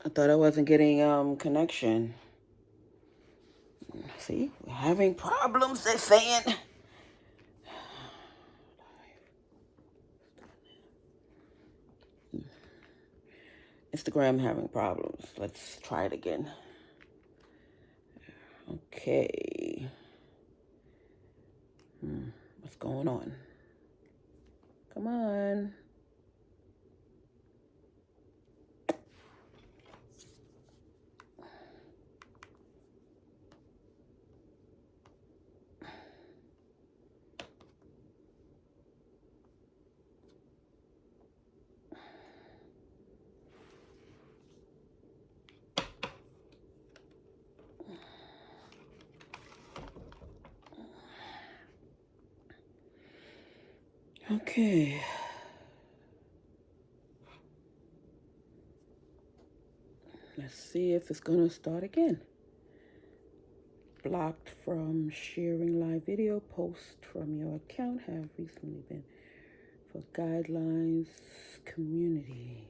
I thought I wasn't getting connection. See, we're having problems, they're saying. Instagram having problems. Let's try it again. Okay. What's going on? Come on. Okay. Let's see if it's going to start again. Blocked from sharing live video. Posts from your account have recently been for guidelines community.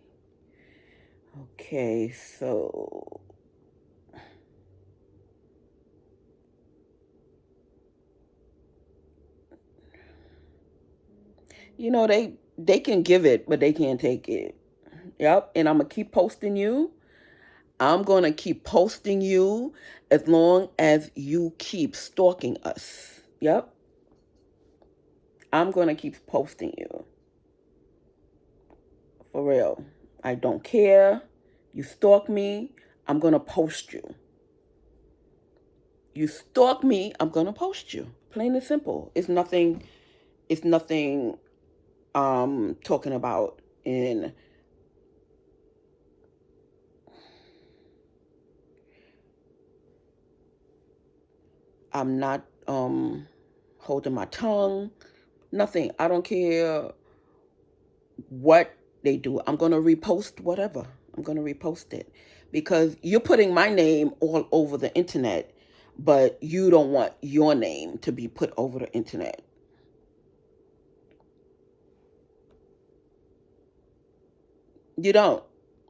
Okay, so they can give it, but they can't take it. Yep, and I'm gonna keep posting you. I'm gonna keep posting you as long as you keep stalking us. Yep, I'm gonna keep posting you. For real. I don't care. You stalk me, I'm gonna post you. You stalk me, I'm gonna post you. Plain and simple. It's nothing talking about in I'm not holding my tongue. Nothing. I don't care what they do. I'm going to repost whatever. I'm going to repost it because you're putting my name all over the internet, but you don't want your name to be put over the internet. You don't.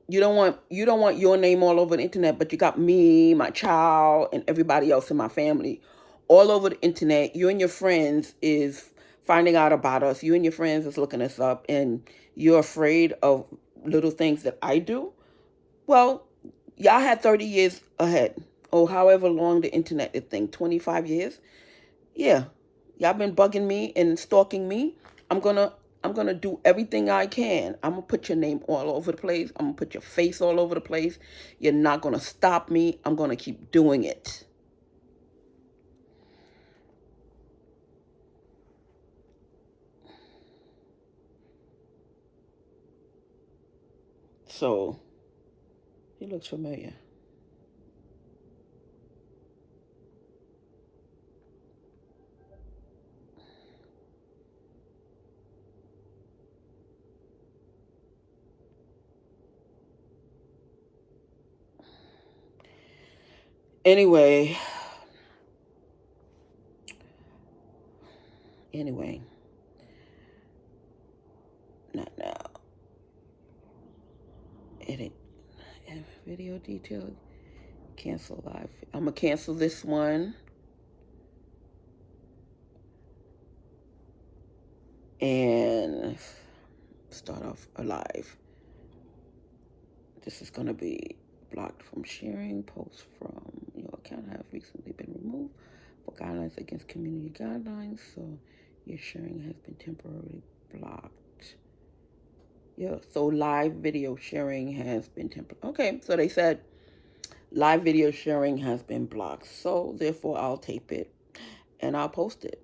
You don't want your name all over the internet, but you got me, my child, and everybody else in my family all over the internet. You and your friends is finding out about us. You and your friends is looking us up, and you're afraid of little things that I do. Well, y'all had 30 years ahead, or however long the internet is thing, 25 years. Yeah, y'all been bugging me and stalking me. I'm gonna I'm gonna do everything I can. I'm gonna put your name all over the place. I'm gonna put your face all over the place. You're not gonna stop me. I'm gonna keep doing it. So he looks familiar. Anyway, anyway, not now. Edit video detail. Cancel live. I'm gonna cancel this one and start off a live. This is gonna be blocked from sharing. Posts from your account have recently been removed for guidelines against community guidelines, so your sharing has been temporarily blocked. Yeah, so live video sharing has been temporarily. Okay, so they said live video sharing has been blocked, so therefore I'll tape it and I'll post it.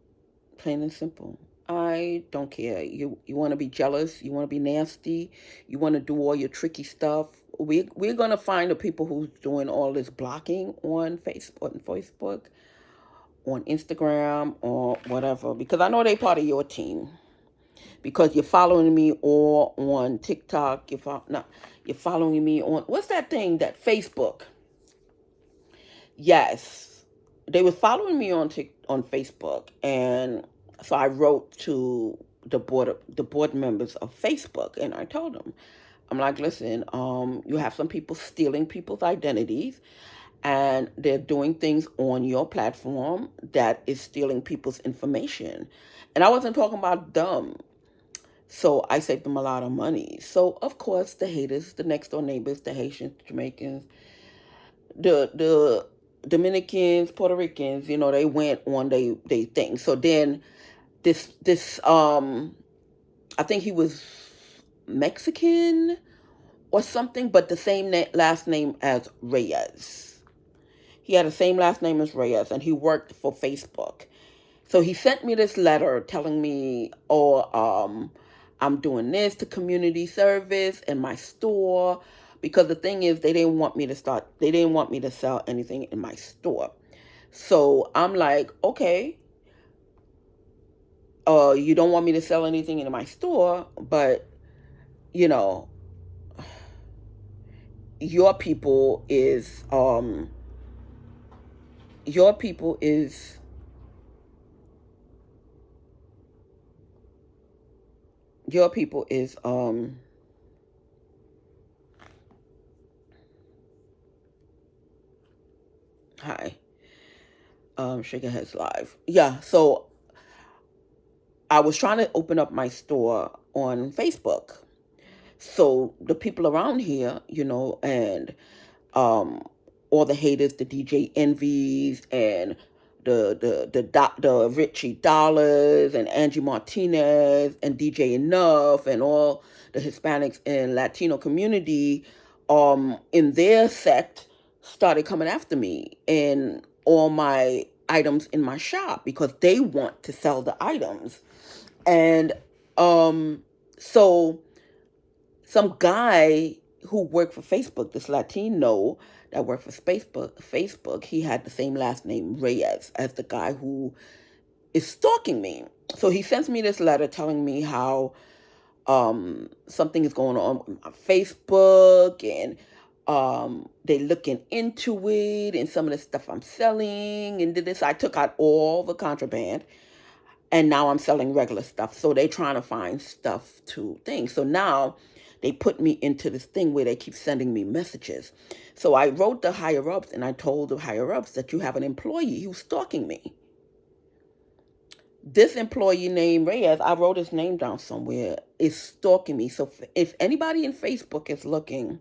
Plain and simple. I don't care. You want to be jealous, you want to be nasty, you want to do all your tricky stuff. We're gonna find the people who's doing all this blocking on Facebook, on Instagram, or whatever. Because I know they part of your team. Because you're following me all on TikTok. You're following me on what's that thing? That Facebook. Yes, they were following me on Facebook, and so I wrote to the board members of Facebook, and I told them I'm like, listen, you have some people stealing people's identities, and they're doing things on your platform that is stealing people's information. And I wasn't talking about dumb. So I saved them a lot of money. So of course the haters, the next door neighbors, the Haitians, Jamaicans, the Dominicans, Puerto Ricans, they went on they thing. So then this I think he was Mexican or something, but the same last name as Reyes. He had the same last name as Reyes, and he worked for Facebook. So he sent me this letter telling me, I'm doing this to community service in my store, because the thing is, they didn't want me to sell anything in my store. So I'm like, okay, you don't want me to sell anything in my store, but you know, your people is your people is your people is hi, Sugarheads Live. Yeah, so I was trying to open up my store on Facebook. So the people around here, and um all the haters, the DJ Envies, and the Richie Dollars, and Angie Martinez, and DJ Enough, and all the Hispanics and Latino community in their sect started coming after me and all my items in my shop, because they want to sell the items. And so some guy who worked for Facebook, this Latino that worked for Facebook, he had the same last name, Reyes, as the guy who is stalking me. So he sends me this letter telling me how something is going on with my Facebook, and they looking into it, and some of the stuff I'm selling, and did this. I took out all the contraband, and now I'm selling regular stuff. So they trying to find stuff to things. So now they put me into this thing where they keep sending me messages. So I wrote the higher ups, and I told the higher ups that you have an employee who's stalking me. This employee named Reyes, I wrote his name down somewhere, is stalking me. So if anybody in Facebook is looking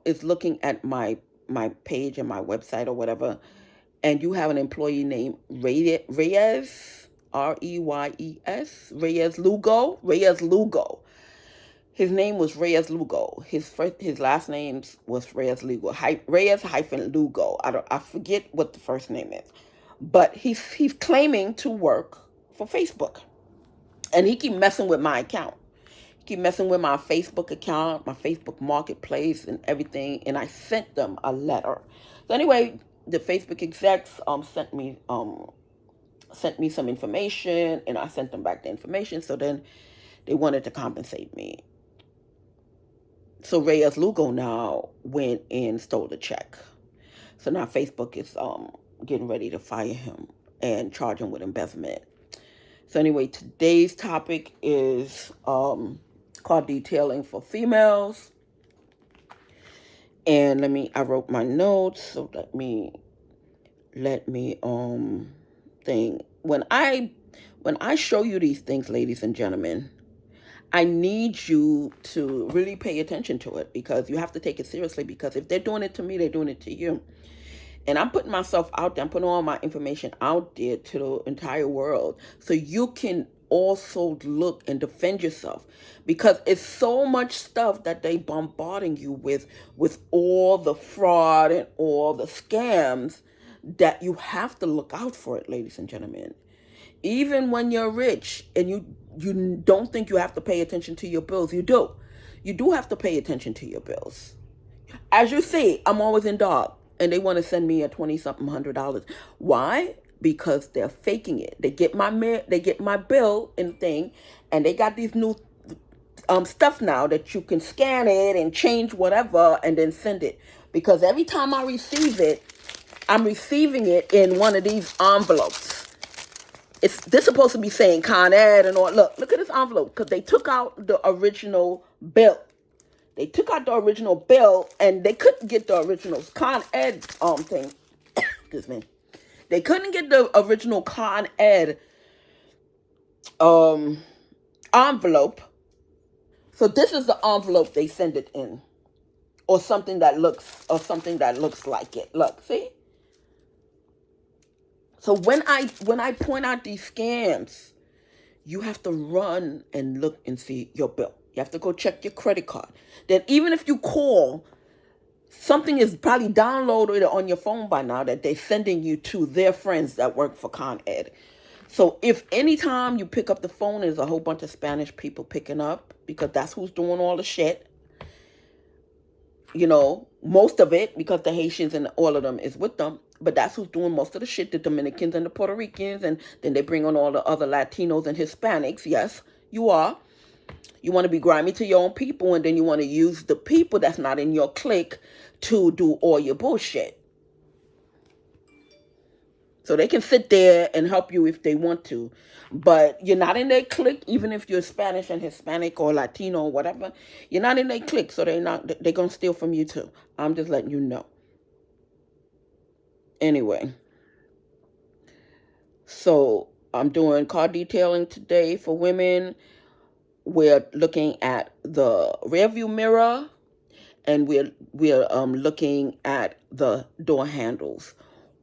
is looking at my page and my website or whatever, and you have an employee named Reyes, Reyes, Reyes Lugo. His name was Reyes Lugo. His last name was Reyes Lugo. Reyes hyphen Lugo. I forget what the first name is, but he's claiming to work for Facebook, and he keep messing with my account. He keep messing with my Facebook account, my Facebook Marketplace, and everything. And I sent them a letter. So anyway, the Facebook execs sent me some information, and I sent them back the information. So then they wanted to compensate me. So Reyes Lugo now went and stole the check. So now Facebook is getting ready to fire him and charge him with embezzlement. So anyway, today's topic is car detailing for females. And I wrote my notes, so let me thing. When I show you these things, ladies and gentlemen, I need you to really pay attention to it, because you have to take it seriously, because if they're doing it to me, they're doing it to you. And I'm putting myself out there, I'm putting all my information out there to the entire world, so you can also look and defend yourself, because it's so much stuff that they bombarding you with all the fraud and all the scams, that you have to look out for it, ladies and gentlemen. Even when you're rich and you don't think you have to pay attention to your bills, you do. You do have to pay attention to your bills. As you see, I'm always in dark, and they want to send me a $20-something $100. Why? Because they're faking it. They get my bill and thing, and they got these new stuff now that you can scan it and change whatever and then send it. Because every time I receive it, I'm receiving it in one of these envelopes. this supposed to be saying Con Ed and all. Look at this envelope, because they took out the original bill. They took out the original bill, and they couldn't get the original Con Ed thing. Excuse me. They couldn't get the original Con Ed envelope. So this is the envelope they send it in, or something that looks like it. Look, see. So when I point out these scams, you have to run and look and see your bill. You have to go check your credit card. Then even if you call, something is probably downloaded on your phone by now that they're sending you to their friends that work for Con Ed. So if anytime you pick up the phone, there's a whole bunch of Spanish people picking up, because that's who's doing all the shit. You know, most of it, because the Haitians and all of them is with them. But that's who's doing most of the shit, the Dominicans and the Puerto Ricans. And then they bring on all the other Latinos and Hispanics. Yes, you are. You want to be grimy to your own people, and then you want to use the people that's not in your clique to do all your bullshit. So they can sit there and help you if they want to. But you're not in their clique, even if you're Spanish and Hispanic or Latino or whatever. You're not in their clique, so they're going to steal from you too. I'm just letting you know. Anyway. So I'm doing car detailing today for women. We're looking at the rear view mirror, and we're looking at the door handles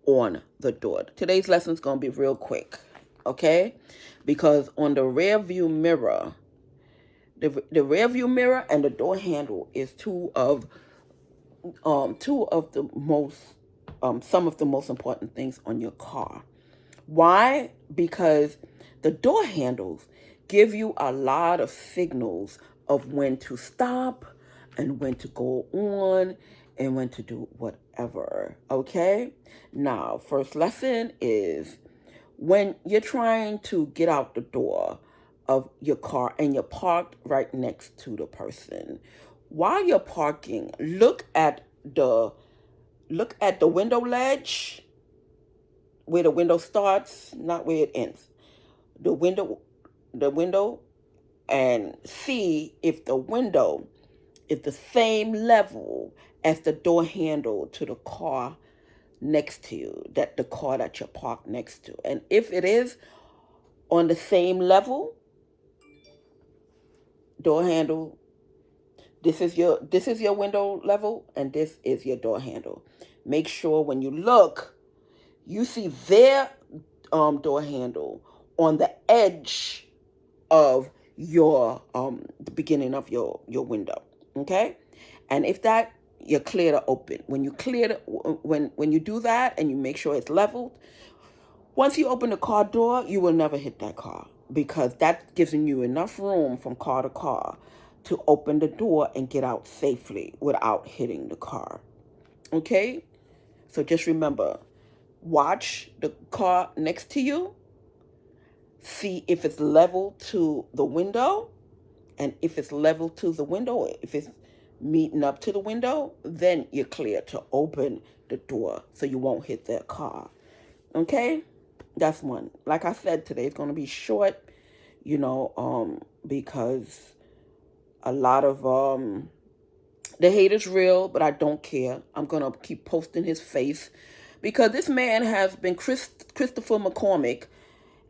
on the door. Today's lesson is going to be real quick, okay? Because on the rear view mirror, the rear view mirror and the door handle is two of the most some of the most important things on your car. Why? Because the door handles give you a lot of signals of when to stop and when to go on and when to do whatever. Okay? Now, first lesson is when you're trying to get out the door of your car and you're parked right next to the person. While you're parking, look at the window ledge, where the window starts, not where it ends. The window, and see if the window is the same level as the door handle to the car next to you, the car that you're parked next to. And if it is on the same level, door handle, this is your window level, and this is your door handle. Make sure when you look, you see their door handle on the edge of your the beginning of your window. Okay? And if that, you're clear to open. When you when you do that and you make sure it's leveled, once you open the car door, you will never hit that car, because that gives you enough room from car to car to open the door and get out safely without hitting the car. Okay? So just remember, watch the car next to you, see if it's level to the window, and if it's level to the window, if it's meeting up to the window, then you're clear to open the door so you won't hit their car. Okay? That's one. Like I said, today it's going to be short, because a lot of the hate is real, but I don't care. I'm going to keep posting his face, because this man has been Christopher McCormick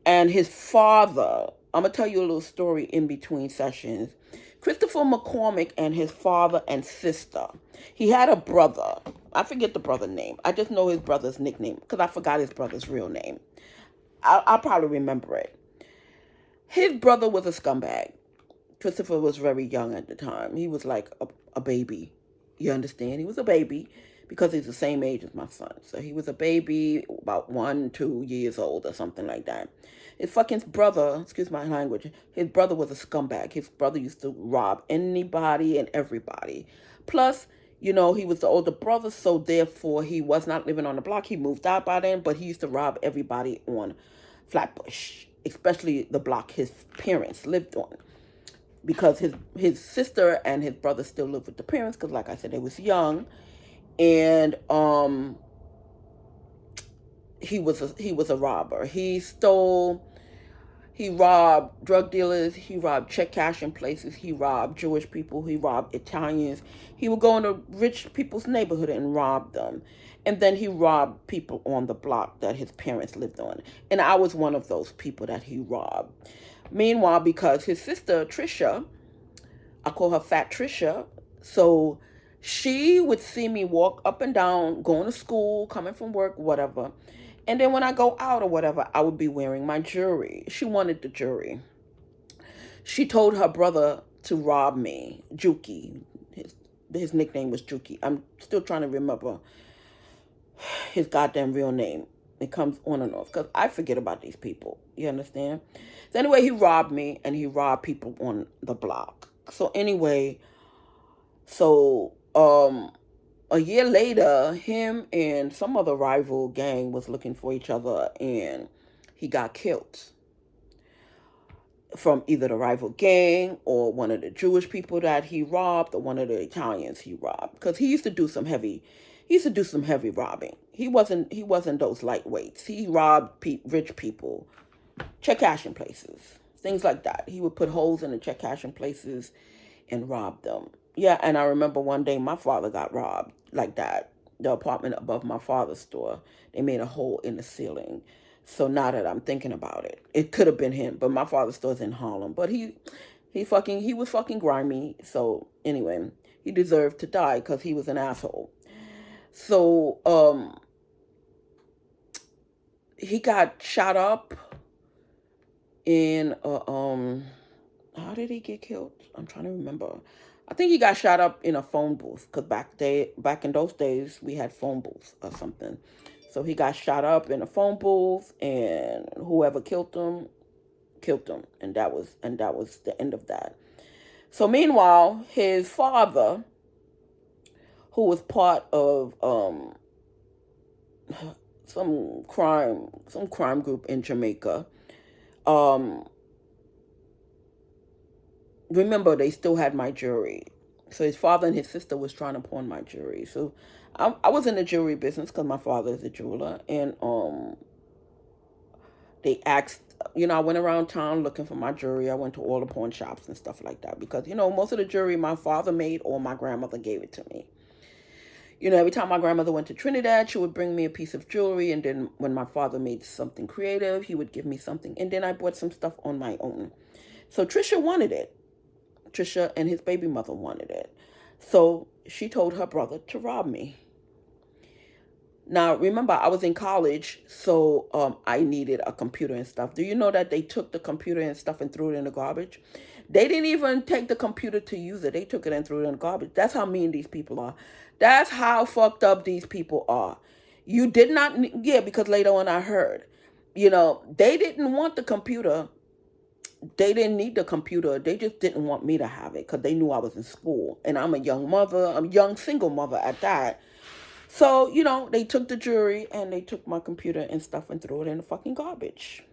and his father. I'm going to tell you a little story in between sessions. Christopher McCormick and his father and sister. He had a brother. I forget the brother's name. I just know his brother's nickname, because I forgot his brother's real name. I'll probably remember it. His brother was a scumbag. Christopher was very young at the time. He was like a baby. You understand? He was a baby because he's the same age as my son. So he was a baby, about 1-2 years old or something like that. His fucking brother, excuse my language, his brother was a scumbag. His brother used to rob anybody and everybody. Plus, he was the older brother, so therefore he was not living on the block. He moved out by then, but he used to rob everybody on Flatbush, especially the block his parents lived on. Because his sister and his brother still lived with the parents, because like I said, they was young. And he was a robber. He stole He robbed drug dealers. He robbed check cashing places. He robbed Jewish people. He robbed Italians. He would go into rich people's neighborhood and rob them. And then he robbed people on the block that his parents lived on. And I was one of those people that he robbed. Meanwhile, because his sister, Trisha, I call her Fat Trisha, so she would see me walk up and down, going to school, coming from work, whatever. And then when I go out or whatever, I would be wearing my jewelry. She wanted the jewelry. She told her brother to rob me, Juki. His nickname was Juki. I'm still trying to remember his goddamn real name. It comes on and off because I forget about these people. You understand? So anyway, he robbed me and he robbed people on the block. So anyway, so a year later, him and some other rival gang was looking for each other, and he got killed from either the rival gang or one of the Jewish people that he robbed or one of the Italians he robbed, because he used to do some heavy robbing. He wasn't those lightweights. He robbed rich people, check cashing places, things like that. He would put holes in the check cashing places and rob them. Yeah, and I remember one day my father got robbed like that. The apartment above my father's store, they made a hole in the ceiling. So now that I'm thinking about it, it could have been him, but my father's store's in Harlem. But he was fucking grimy. So anyway, he deserved to die because he was an asshole. So he got shot up in how did he get killed? I'm trying to remember. I think he got shot up in a phone booth because back in those days we had phone booths or something. So he got shot up in a phone booth, and whoever killed him, and that was the end of that. So meanwhile, his father, who was part of some crime group in Jamaica, um, remember they still had my jewelry. So his father and his sister was trying to pawn my jewelry. So I was in the jewelry business because my father is a jeweler, and they asked, I went around town looking for my jewelry. I went to all the pawn shops and stuff like that because most of the jewelry my father made or my grandmother gave it to me. Every time my grandmother went to Trinidad, she would bring me a piece of jewelry, and then when my father made something creative, he would give me something, and then I bought some stuff on my own. So Trisha wanted it. Trisha and his baby mother wanted it. So she told her brother to rob me. Now, remember, I was in college, so I needed a computer and stuff. Do you know that they took the computer and stuff and threw it in the garbage? They didn't even take the computer to use it. They took it and threw it in the garbage. That's how mean these people are. That's how fucked up these people are. You did not, yeah, because later on I heard, they didn't want the computer. They didn't need the computer. They just didn't want me to have it because they knew I was in school. And I'm a young mother. I'm a young single mother at that. So, they took the jewelry and they took my computer and stuff and threw it in the fucking garbage.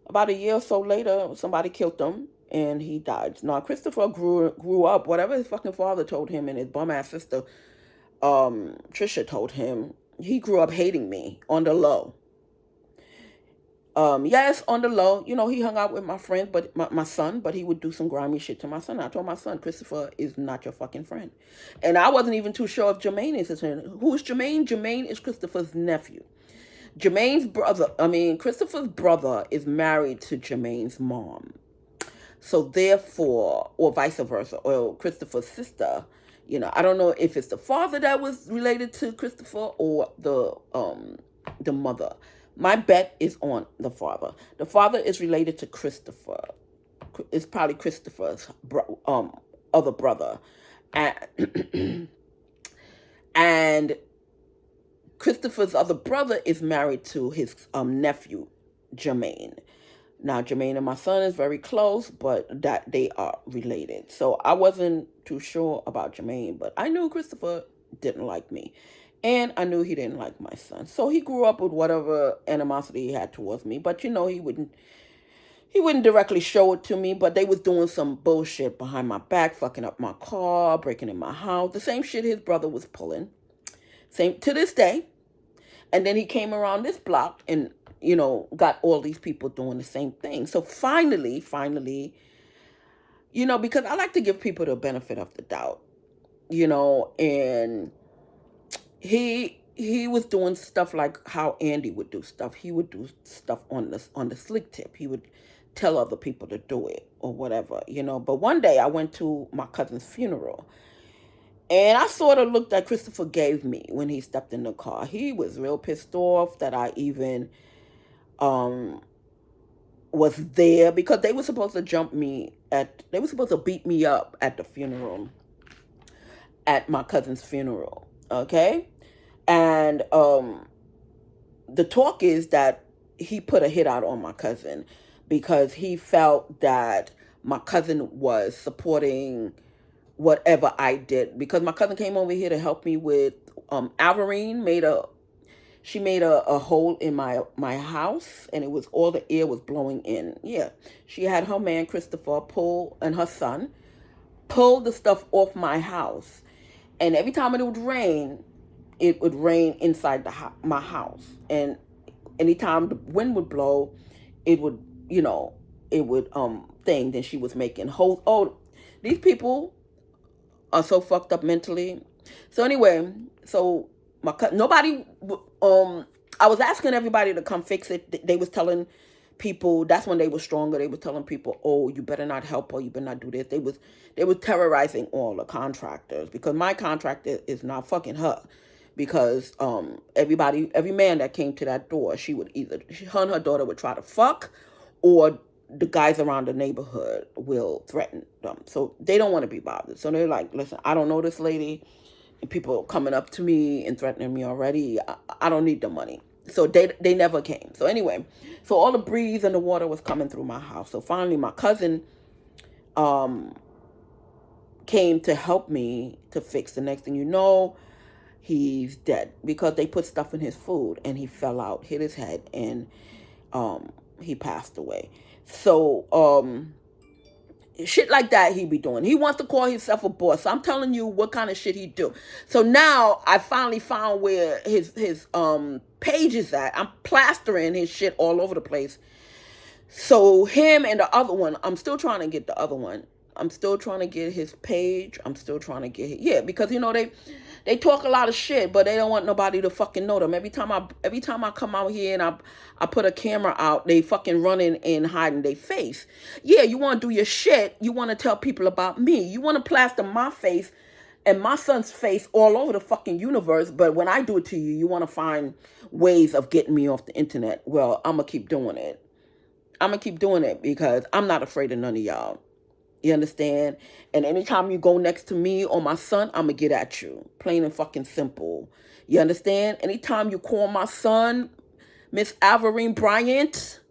About a year or so later, somebody killed him and he died. Now, Christopher grew up, whatever his fucking father told him and his bum ass sister, Trisha, told him, he grew up hating me on the low. Yes, on the low, he hung out with my friends, but my son, but he would do some grimy shit to my son. I told my son, Christopher is not your fucking friend. And I wasn't even too sure if Jermaine is his friend. Who's Jermaine? Jermaine is Christopher's nephew. Christopher's brother is married to Jermaine's mom. So therefore, or vice versa, or Christopher's sister, I don't know if it's the father that was related to Christopher or the mother. My bet is on the father. The father is related to Christopher. It's probably Christopher's other brother. And, and Christopher's other brother is married to his nephew, Jermaine. Now, Jermaine and my son is very close, but that they are related. So I wasn't too sure about Jermaine, but I knew Christopher didn't like me. And I knew he didn't like my son. So he grew up with whatever animosity he had towards me. But, he wouldn't directly show it to me. But they was doing some bullshit behind my back, fucking up my car, breaking in my house. The same shit his brother was pulling. Same to this day. And then he came around this block and, got all these people doing the same thing. So finally, because I like to give people the benefit of the doubt, and he was doing stuff like how Andy would do stuff. He would do stuff on the slick tip. He would tell other people to do it or whatever. But one day I went to my cousin's funeral, and I sort of looked like Christopher gave me when he stepped in the car. He was real pissed off that I even um was there, because they were supposed to they were supposed to beat me up at the funeral, at my cousin's funeral. Okay? And the talk is that he put a hit out on my cousin because he felt that my cousin was supporting whatever I did, because my cousin came over here to help me with Alvarine made a hole in my house, and it was all the air was blowing in. Yeah, she had her man Christopher and her son pull the stuff off my house, and every time it would rain inside my house, and anytime the wind would blow, it would thing. Then she was making holes. Oh, these people are so fucked up mentally. So anyway, so nobody I was asking everybody to come fix it. They was telling people, that's when they were stronger. They were telling people, oh, you better not help her, you better not do this. They were terrorizing all the contractors, because my contractor is not fucking her, because every man that came to that door, her and her daughter would try to fuck, or the guys around the neighborhood will threaten them. So they don't want to be bothered. So they're like, listen, I don't know this lady. And people coming up to me and threatening me already. I don't need the money. So they never came. So anyway, so all the breeze and the water was coming through my house. So finally my cousin came to help me to fix. The next thing you know, he's dead, because they put stuff in his food and he fell out, hit his head, and he passed away. So shit like that he be doing. He wants to call himself a boss. So I'm telling you what kind of shit he do. So now I finally found where his page is at. I'm plastering his shit all over the place. So him and the other one, I'm still trying to get the other one. I'm still trying to get his page. I'm still trying to get because they talk a lot of shit, but they don't want nobody to fucking know them. Every time I come out here and I put a camera out, they fucking running and hiding their face. Yeah, you want to do your shit. You want to tell people about me. You want to plaster my face and my son's face all over the fucking universe. But when I do it to you, you want to find ways of getting me off the internet. Well, I'm going to keep doing it. I'm going to keep doing it because I'm not afraid of none of y'all. You understand? And anytime you go next to me or my son, I'm going to get at you. Plain and fucking simple. You understand? Anytime you call my son, Miss Alvarine Bryant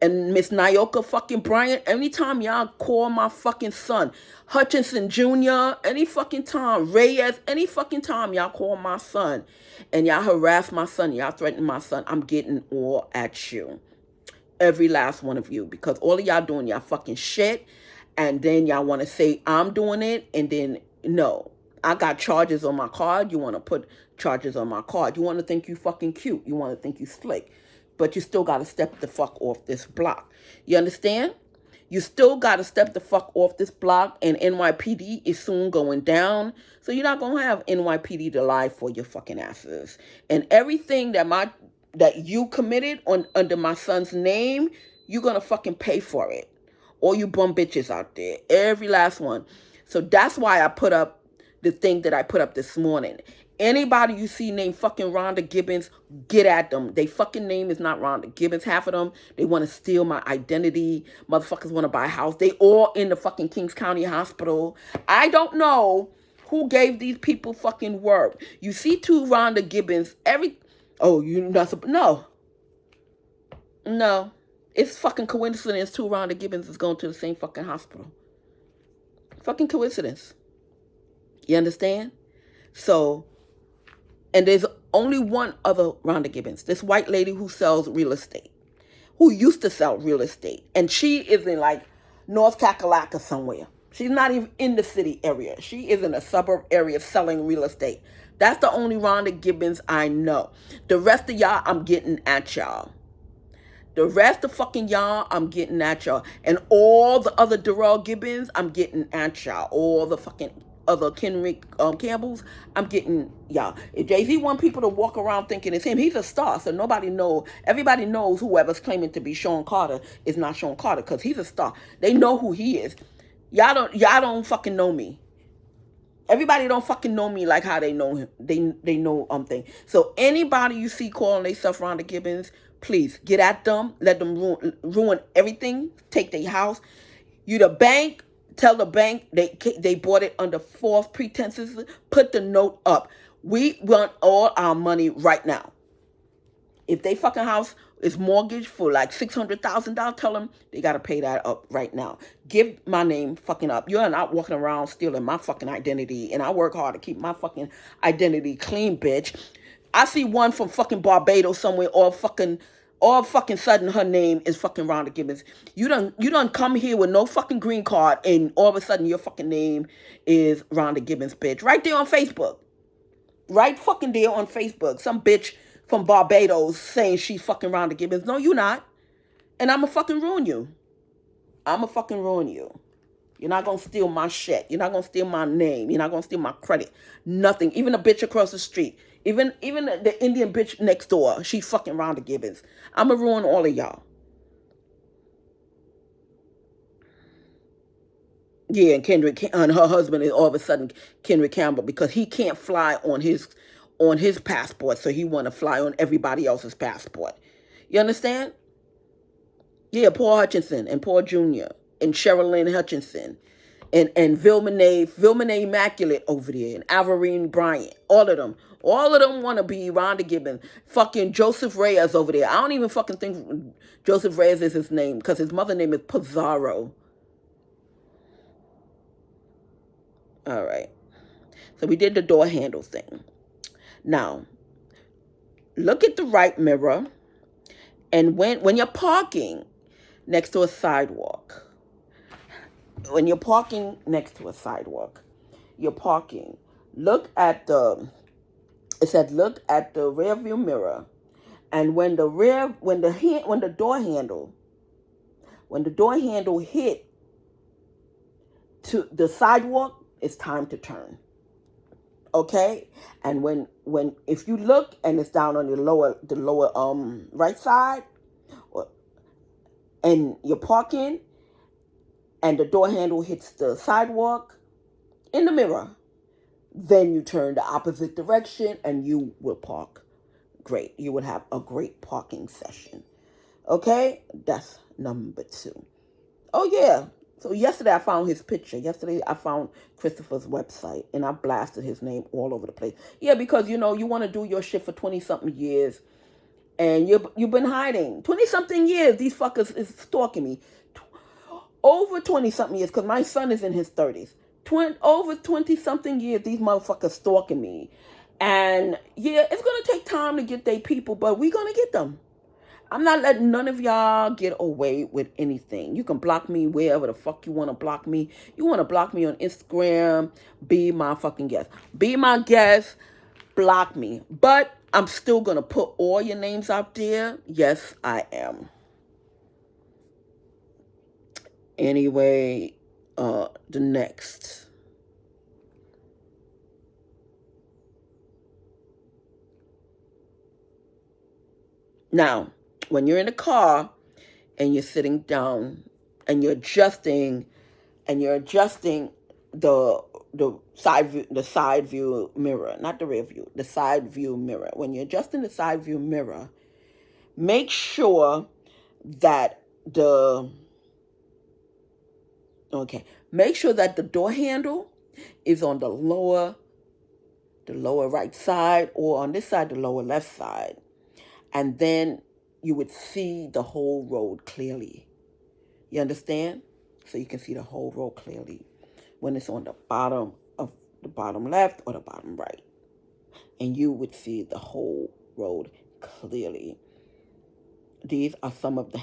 and Miss Nyoka fucking Bryant, anytime y'all call my fucking son, Hutchinson Jr., any fucking time, Reyes, any fucking time y'all call my son and y'all harass my son, y'all threaten my son, I'm getting all at you. Every last one of you. Because all of y'all doing y'all fucking shit. And then y'all want to say I'm doing it, and then no, I got charges on my card. You want to put charges on my card. You want to think you fucking cute. You want to think you slick, but you still got to step the fuck off this block. You understand? You still got to step the fuck off this block, and NYPD is soon going down. So you're not going to have NYPD to lie for your fucking asses. And everything that you committed under my son's name, you're going to fucking pay for it. All you bum bitches out there. Every last one. So that's why I put up the thing that I put up this morning. Anybody you see named fucking Rhonda Gibbons, get at them. They fucking name is not Rhonda Gibbons. Half of them, they want to steal my identity. Motherfuckers want to buy a house. They all in the fucking Kings County Hospital. I don't know who gave these people fucking work. You see two Rhonda Gibbons. No. It's fucking coincidence two Rhonda Gibbons is going to the same fucking hospital. Fucking coincidence. You understand? So, and there's only one other Rhonda Gibbons. This white lady who sells real estate. Who used to sell real estate. And she is in like North Kakalaka somewhere. She's not even in the city area. She is in a suburb area selling real estate. That's the only Rhonda Gibbons I know. The rest of y'all, I'm getting at y'all. The rest of fucking y'all, I'm getting at y'all. And all the other Darrell Gibbons, I'm getting at y'all. All the fucking other Kenrick Campbells, I'm getting y'all. If Jay-Z want people to walk around thinking it's him, he's a star. So nobody knows. Everybody knows whoever's claiming to be Sean Carter is not Sean Carter because he's a star. They know who he is. Y'all don't fucking know me. Everybody don't fucking know me like how they know him. They know thing. So anybody you see calling themselves Rhonda Gibbons, please get at them. Let them ruin everything. Take their house. You the bank. Tell the bank they bought it under false pretenses. Put the note up. We want all our money right now. If they fucking house is mortgaged for like $600,000, tell them they gotta pay that up right now. Give my name fucking up. You're not walking around stealing my fucking identity, and I work hard to keep my fucking identity clean, bitch. I see one from fucking Barbados somewhere, all fucking sudden her name is fucking Rhonda Gibbons. You done come here with no fucking green card, and all of a sudden your fucking name is Rhonda Gibbons, bitch. Right there on Facebook. Right fucking there on Facebook. Some bitch from Barbados saying she's fucking Rhonda Gibbons. No, you not. And I'ma fucking ruin you. I'ma fucking ruin you. You're not gonna steal my shit. You're not gonna steal my name. You're not gonna steal my credit. Nothing. Even the bitch across the street. Even the Indian bitch next door. She's fucking Rhonda Gibbons. I'ma ruin all of y'all. Yeah, and Kendrick and her husband is all of a sudden Kendrick Campbell because he can't fly on his passport, so he want to fly on everybody else's passport. You understand? Yeah, Paul Hutchinson and Paul Jr. and Sherilyn Hutchinson and Vilmane Immaculate over there and Averine Bryant. All of them. All of them want to be Rhonda Gibbons. Fucking Joseph Reyes over there. I don't even fucking think Joseph Reyes is his name because his mother name is Pizarro. All right. So we did the door handle thing. Now, look at the right mirror. And when you're parking next to a sidewalk, you're parking, look at the rear view mirror. And when the door handle hit to the sidewalk, it's time to turn. Okay, and if you look and it's down on the lower right side, and you're parking, and the door handle hits the sidewalk in the mirror, then you turn the opposite direction and you will park great. You would have a great parking session. Okay, that's number 2. Oh yeah. So yesterday I found his picture. Yesterday I found Christopher's website and I blasted his name all over the place. Yeah, because you want to do your shit for 20-something years and you've been hiding. 20-something years, these fuckers is stalking me. Over 20-something years, because my son is in his 30s. Over 20-something years, these motherfuckers stalking me. And yeah, it's going to take time to get their people, but we're going to get them. I'm not letting none of y'all get away with anything. You can block me wherever the fuck you want to block me. You want to block me on Instagram, be my fucking guest. Be my guest, block me. But I'm still going to put all your names out there. Yes, I am. Anyway, the next. Now, when you're in the car and you're sitting down and you're adjusting the side view mirror, not the rear view, the side view mirror. When you're adjusting the side view mirror, make sure that the door handle is on the lower right side, or on this side, the lower left side. And then you would see the whole road clearly. You understand? So you can see the whole road clearly when it's on the bottom left or the bottom right. And you would see the whole road clearly. These are some of the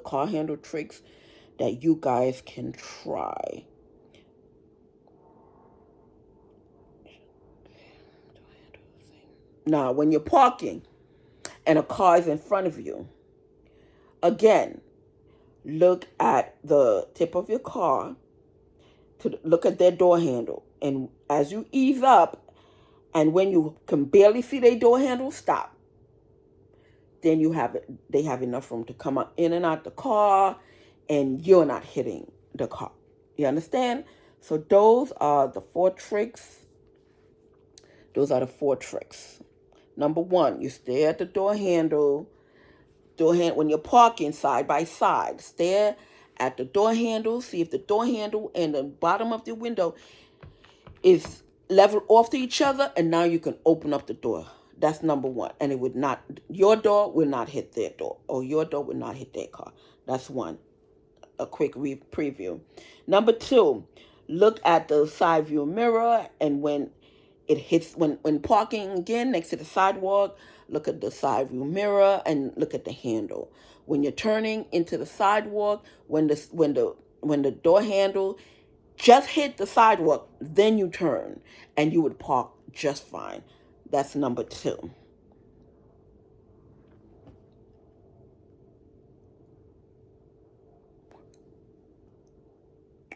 car handle tricks that you guys can try. Now, when you're parking and a car is in front of you, Again, look at the tip of your car to look at their door handle. And as you ease up, and when you can barely see their door handle, stop. Then they have enough room to come in and out the car, and you're not hitting the car. You understand? So those are the 4 tricks. Number 1, you stare at the door handle. When you're parking side by side, stare at the door handle. See if the door handle and the bottom of the window is level off to each other, and now you can open up the door. That's number 1. And your door will not hit their door, or your door will not hit their car. That's one. A quick preview. Number 2, look at the side view mirror, and when parking again next to the sidewalk, look at the side view mirror and look at the handle. When you're turning into the sidewalk, when the door handle just hit the sidewalk, then you turn and you would park just fine. That's number 2.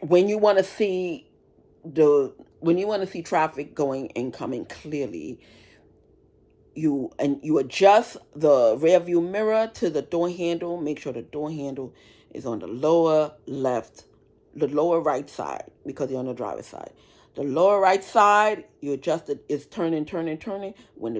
When you want to see traffic going and coming clearly, you adjust the rear view mirror to the door handle. Make sure the door handle is on the lower right side, because you're on the driver's side. The lower right side, you adjust it, is turning. When the